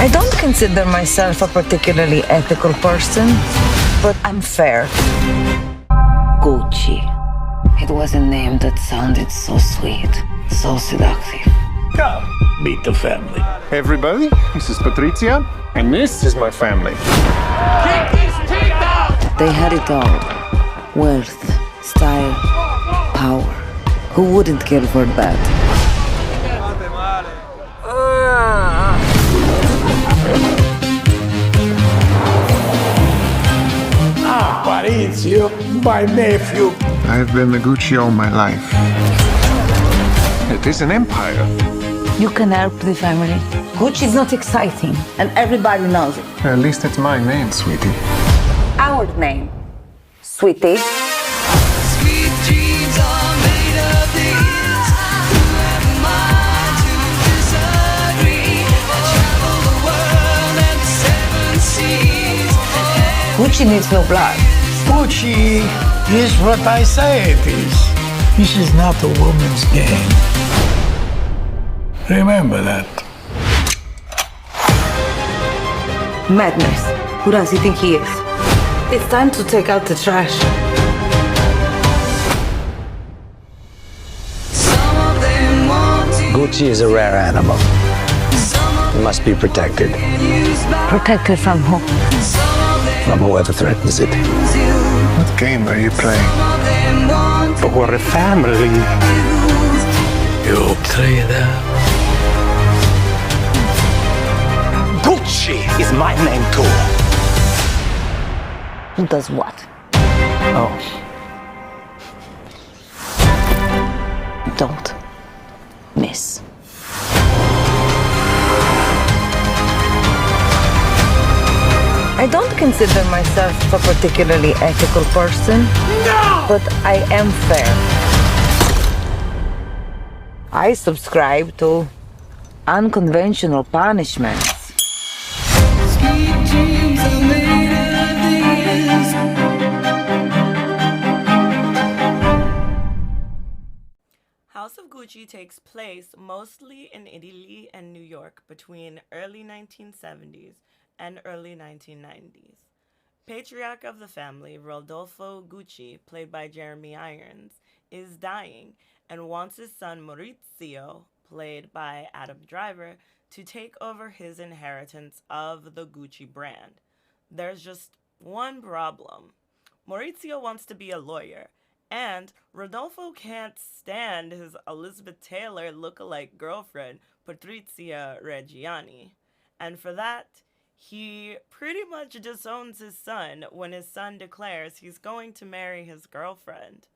I don't consider myself a particularly ethical person, but I'm fair. Gucci. It was a name that sounded so sweet, so seductive. Come, meet the family. Hey everybody, this is Patrizia, and this is my family. Kick his teeth out! They had it all. Wealth, style, power. Who wouldn't care for that? Maurizio, my nephew. I've been the Gucci all my life. It is an empire. You can help the family. Gucci is not exciting, and everybody knows it. At least it's my name, sweetie. Our name, sweetie. Sweet dreams are made of these. Who am I to disagree? I travel the world and the seven seas. Gucci needs no blood. Gucci is what I say it is. This is not a woman's game. Remember that. Madness. Who does he think he is? It's time to take out the trash. Some of them want to Gucci is a rare animal. It must be protected use by Protected from who? some of them from whoever threatens it. you. What game are you playing? Some of them want But we're a family. You traitor. Gucci is my name too. Who does what? Oh, Don't miss. I don't consider myself a particularly ethical person, but I am fair. I subscribe to unconventional punishments. sweet dreams are made of these. House of Gucci takes place mostly in Italy and New York between early 1970s and early 1990s. Patriarch of the family, Rodolfo Gucci, played by Jeremy Irons, is dying and wants his son Maurizio, played by Adam Driver, to take over his inheritance of the Gucci brand. There's just one problem. Maurizio wants to be a lawyer, and Rodolfo can't stand his Elizabeth Taylor look-alike girlfriend, Patrizia Reggiani. And for that, he pretty much disowns his son when his son declares he's going to marry his girlfriend.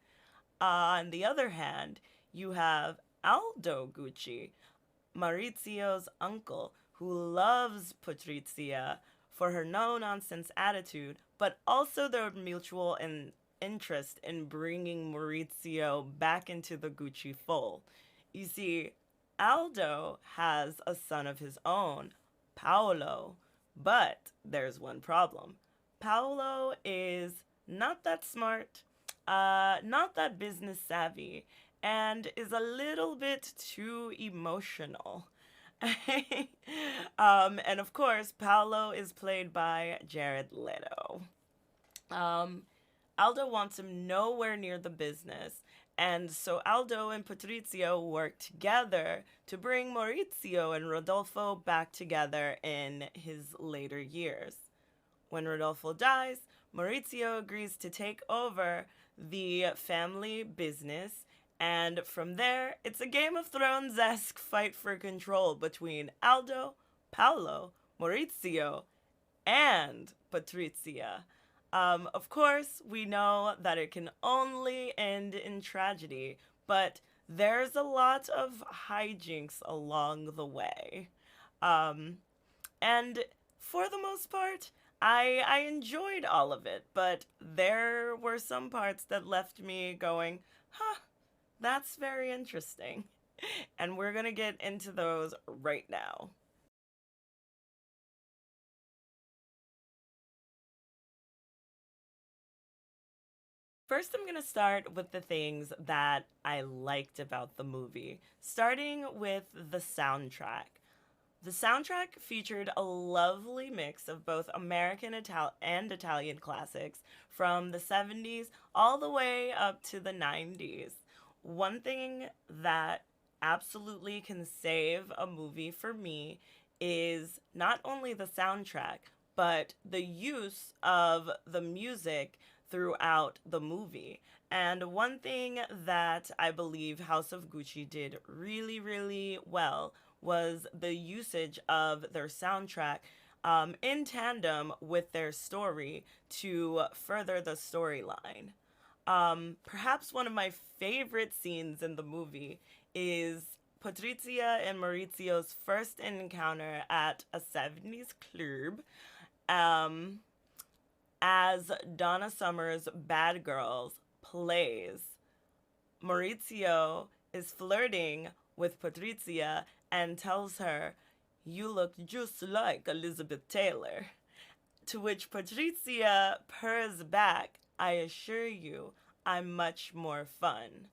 On the other hand, you have Aldo Gucci, Maurizio's uncle, who loves Patrizia for her no-nonsense attitude, but also their mutual interest in bringing Maurizio back into the Gucci fold. You see, Aldo has a son of his own, Paolo, but there's one problem. Paolo is not that smart, not that business savvy, and is a little bit too emotional. And of course, Paolo is played by Jared Leto. Aldo wants him nowhere near the business, and so Aldo and Patrizio work together to bring Maurizio and Rodolfo back together in his later years. When Rodolfo dies, Maurizio agrees to take over the family business, and from there, it's a Game of Thrones-esque fight for control between Aldo, Paolo, Maurizio, and Patrizia. Of course, we know that it can only end in tragedy, but there's a lot of hijinks along the way. And for the most part, I enjoyed all of it, but there were some parts that left me going, huh, that's very interesting. And we're gonna get into those right now. First, I'm going to start with the things that I liked about the movie, starting with the soundtrack. The soundtrack featured a lovely mix of both American and Italian classics from the 70s all the way up to the 90s. One thing that absolutely can save a movie for me is not only the soundtrack, but the use of the music throughout the movie. And one thing that I believe House of Gucci did really, really well was the usage of their soundtrack in tandem with their story to further the storyline. Perhaps one of my favorite scenes in the movie is Patrizia and Maurizio's first encounter at a 70s club. Um, as Donna Summer's Bad Girls plays, Maurizio is flirting with Patrizia and tells her, "You look just like Elizabeth Taylor." To which Patrizia purrs back, "I assure you, I'm much more fun."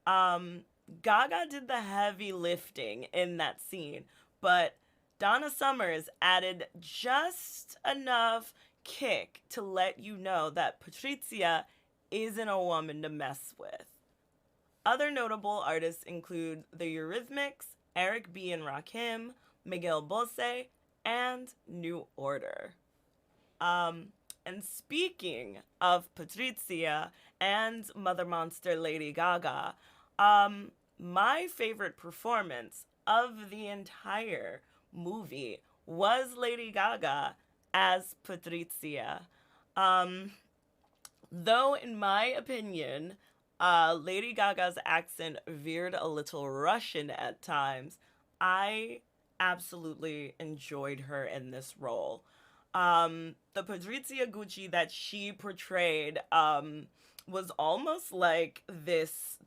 Gaga did the heavy lifting in that scene, but Donna Summers added just enough kick to let you know that Patrizia isn't a woman to mess with. Other notable artists include the Eurythmics, Eric B. and Rakim, Miguel Bosé, and New Order. And speaking of Patrizia and Mother Monster Lady Gaga, my favorite performance of the entire movie was Lady Gaga as Patrizia. Though, in my opinion, Lady Gaga's accent veered a little Russian at times, I absolutely enjoyed her in this role. The Patrizia Gucci that she portrayed was almost like this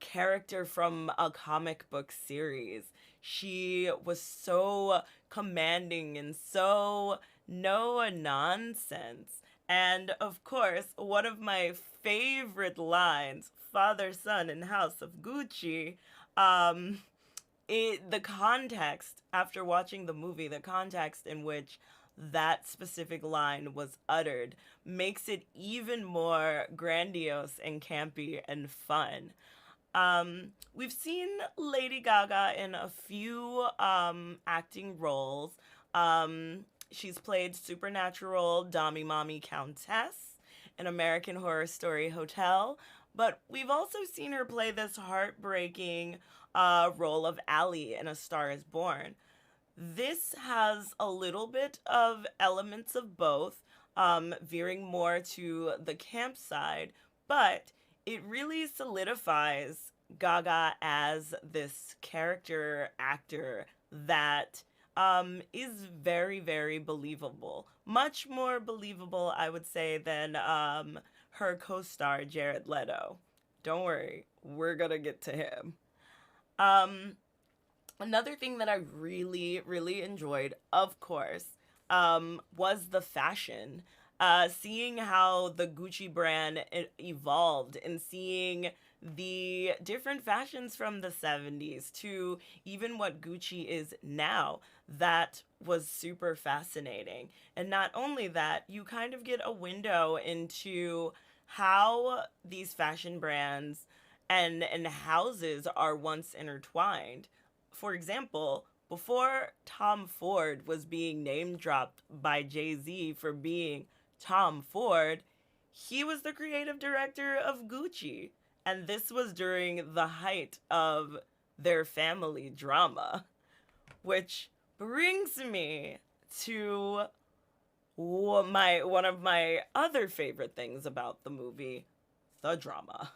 character from a comic book series. She was so commanding and so no nonsense. And of course, one of my favorite lines, father son in House of Gucci, the context, after watching the movie, the context in which that specific line was uttered makes it even more grandiose and campy and fun. We've seen Lady Gaga in a few acting roles. She's played supernatural Dami Mommy Countess in American Horror Story Hotel, but we've also seen her play this heartbreaking role of Allie in A Star is Born. This has a little bit of elements of both, veering more to the camp side, but it really solidifies Gaga as this character actor that is very, very believable. Much more believable, I would say, than her co-star Jared Leto. Don't worry, we're gonna get to him. Another thing that I really, really enjoyed, of course, was the fashion. Seeing how the Gucci brand evolved and seeing the different fashions from the 70s to even what Gucci is now, that was super fascinating. And not only that, you kind of get a window into how these fashion brands and houses are once intertwined. For example, before Tom Ford was being name dropped by Jay-Z for being Tom Ford, he was the creative director of Gucci. And this was during the height of their family drama. Which brings me to one of my other favorite things about the movie, the drama.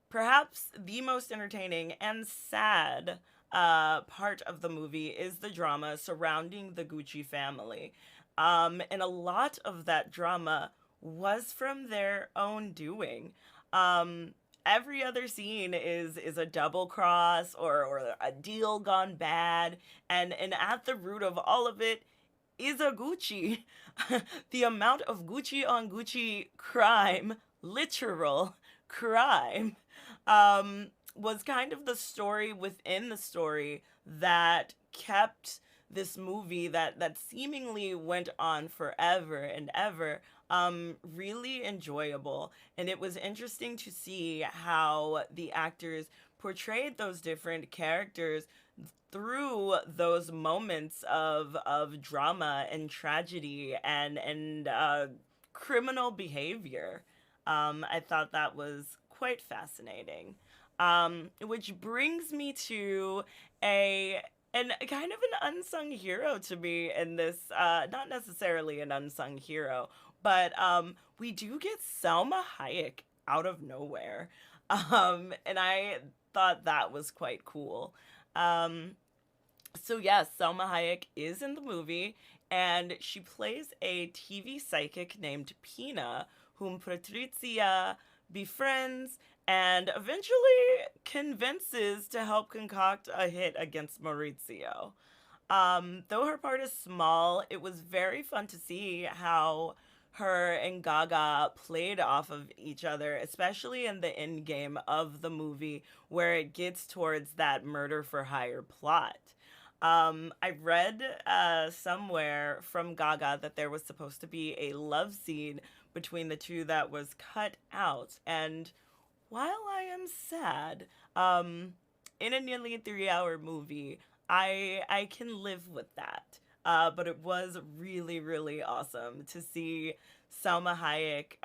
Perhaps the most entertaining and sad part of the movie is the drama surrounding the Gucci family. And a lot of that drama was from their own doing. Every other scene is a double cross or a deal gone bad, and at the root of all of it is a Gucci. The amount of Gucci on Gucci crime, literal crime. was kind of the story within the story that kept this movie that seemingly went on forever and ever really enjoyable. And it was interesting to see how the actors portrayed those different characters through those moments of drama and tragedy and criminal behavior. I thought that was quite fascinating. Which brings me to a and kind of an unsung hero to me in this. Not necessarily an unsung hero, but we do get Selma Hayek out of nowhere, and I thought that was quite cool. Um, so yes, Selma Hayek is in the movie, and she plays a TV psychic named Pina, whom Patrizia befriends and eventually convinces to help concoct a hit against Maurizio. Though her part is small, it was very fun to see how her and Gaga played off of each other, especially in the end game of the movie where it gets towards that murder for hire plot. I read somewhere from Gaga that there was supposed to be a love scene between the two that was cut out. And while I am sad, in a nearly 3 hour movie, I can live with that. But it was really, really awesome to see Salma Hayek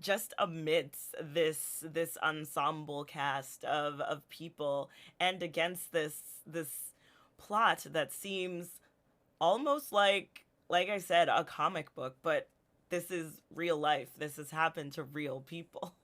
just amidst this ensemble cast of people and against this plot that seems almost like I said, a comic book, but this is real life. This has happened to real people.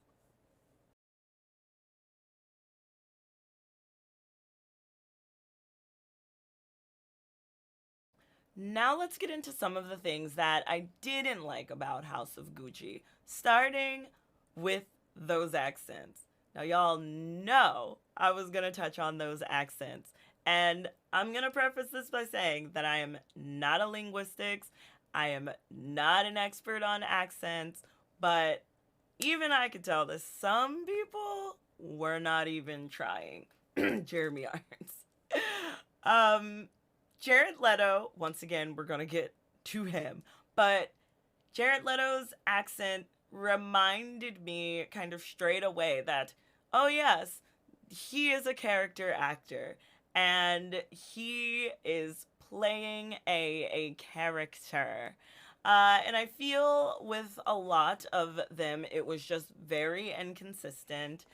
Now let's get into some of the things that I didn't like about House of Gucci, starting with those accents. Now, y'all know I was going to touch on those accents, and I'm going to preface this by saying that I am not a linguistics, I am not an expert on accents, but even I could tell that some people were not even trying. Jeremy Irons. Um, Jared Leto, once again, we're going to get to him, but Jared Leto's accent reminded me kind of straight away that, oh, yes, he is a character actor and he is playing a character. And I feel with a lot of them, it was just very inconsistent.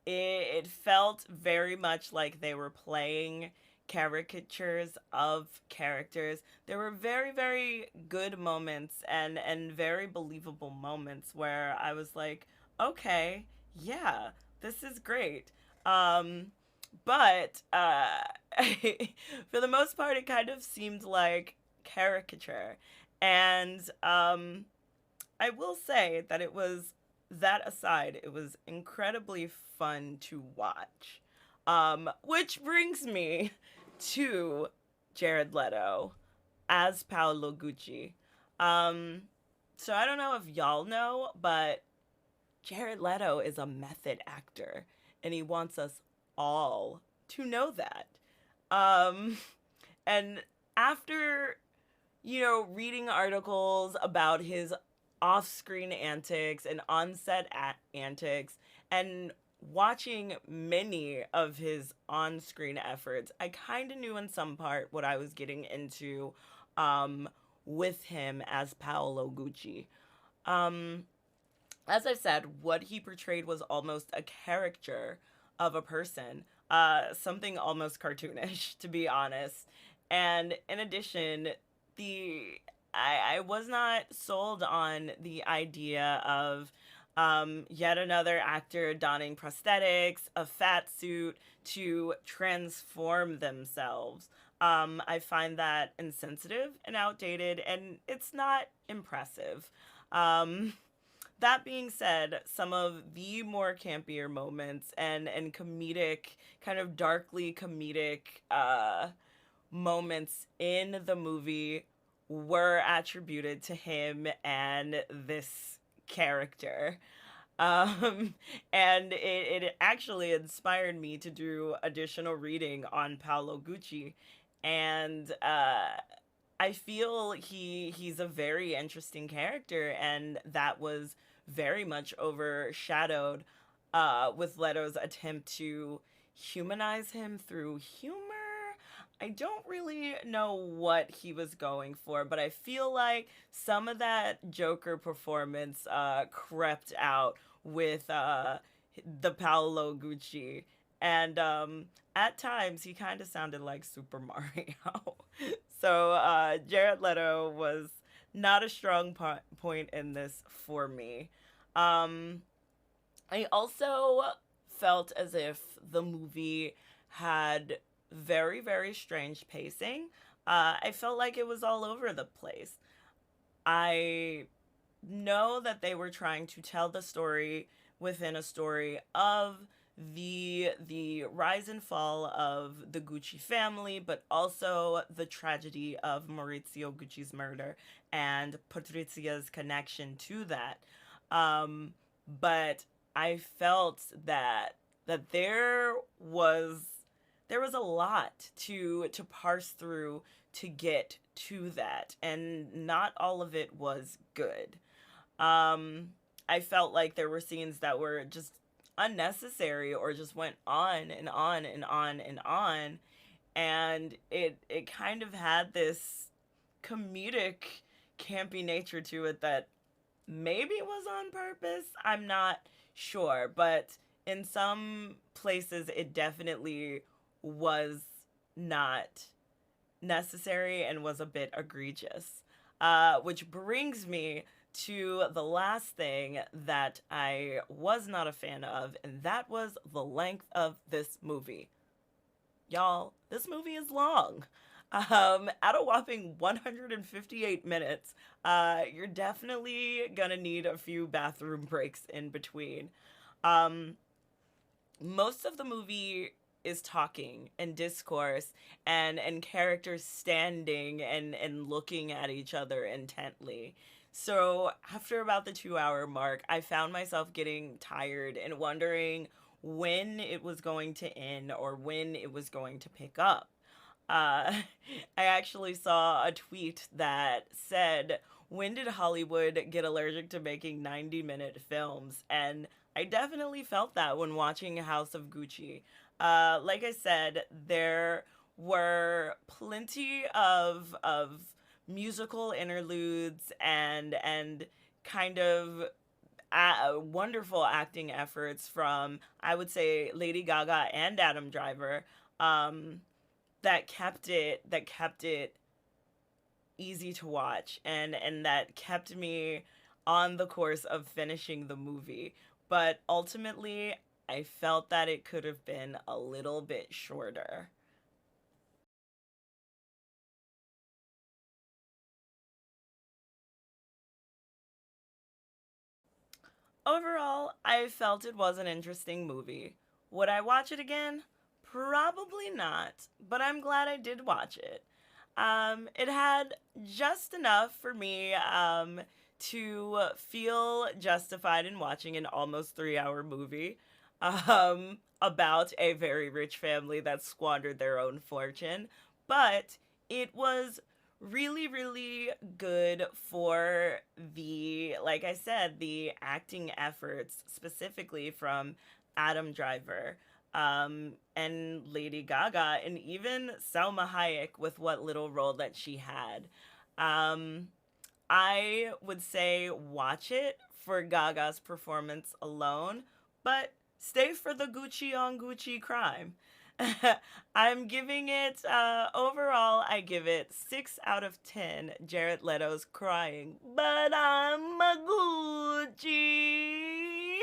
It felt very much like they were playing caricatures of characters. There were very, very good moments and very believable moments where I was like, okay, yeah, this is great. But for the most part, it kind of seemed like caricature. And I will say that it was, that aside, it was incredibly fun to watch. Which brings me to Jared Leto as Paolo Gucci. So I don't know if y'all know, but Jared Leto is a method actor, and he wants us all to know that. Um, and after, reading articles about his off screen antics and on set antics, and watching many of his on screen efforts, I kind of knew in some part what I was getting into with him as Paolo Gucci. Um, as I said, what he portrayed was almost a caricature of a person, something almost cartoonish, to be honest. And in addition, I was not sold on the idea of yet another actor donning prosthetics, a fat suit to transform themselves. I find that insensitive and outdated, and it's not impressive. Um, that being said, some of the more campier moments and comedic, kind of darkly comedic moments in the movie were attributed to him and this character. And it actually inspired me to do additional reading on Paolo Gucci. And I feel he's a very interesting character, and that was very much overshadowed with Leto's attempt to humanize him through humor. I don't really know what he was going for, but I feel like some of that Joker performance crept out with the Paolo Gucci. And at times, he kind of sounded like Super Mario. So Jared Leto was not a strong point in this for me. I also felt as if the movie had very, very strange pacing. I felt like it was all over the place. I know that they were trying to tell the story within a story of the rise and fall of the Gucci family, but also the tragedy of Maurizio Gucci's murder and Patrizia's connection to that. But I felt that there was a lot to parse through to get to that, and not all of it was good. I felt like there were scenes that were just unnecessary or just went on and on and on and on, and it kind of had this comedic campy nature to it that maybe was on purpose. I'm not sure, but in some places it definitely was not necessary and was a bit egregious. Which brings me to the last thing that I was not a fan of, and that was the length of this movie. Y'all, this movie is long. At a whopping 158 minutes, you're definitely gonna need a few bathroom breaks in between. Most of the movie is talking and discourse and characters standing and looking at each other intently. So after about the 2 hour mark, I found myself getting tired and wondering when it was going to end or when it was going to pick up. I actually saw a tweet that said, "When did Hollywood get allergic to making 90-minute films?" And I definitely felt that when watching House of Gucci. Like I said, there were plenty of musical interludes and kind of wonderful acting efforts from, I would say, Lady Gaga and Adam Driver. That kept it easy to watch, and that kept me on the course of finishing the movie. But ultimately, I felt that it could have been a little bit shorter. Overall, I felt it was an interesting movie. Would I watch it again? Probably not, but I'm glad I did watch it. It had just enough for me to feel justified in watching an almost 3 hour movie about a very rich family that squandered their own fortune. But it was really, really good for like I said, the acting efforts, specifically from Adam Driver and Lady Gaga, and even Selma Hayek with what little role that she had. I would say watch it for Gaga's performance alone, but stay for the Gucci on Gucci crime. I'm giving it, overall, I give it 6 out of 10 Jared Leto's crying, but I'm a Gucci.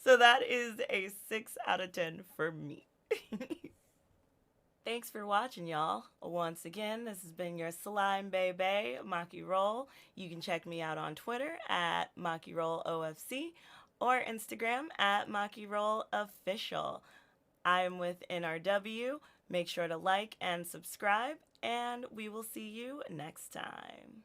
So that is a 6 out of 10 for me. Thanks for watching, y'all. Once again, this has been your slime baby, Maki Roll. You can check me out on Twitter at Maki Roll OFC or Instagram at Maki Roll Official. I'm with NRW. Make sure to like and subscribe, and we will see you next time.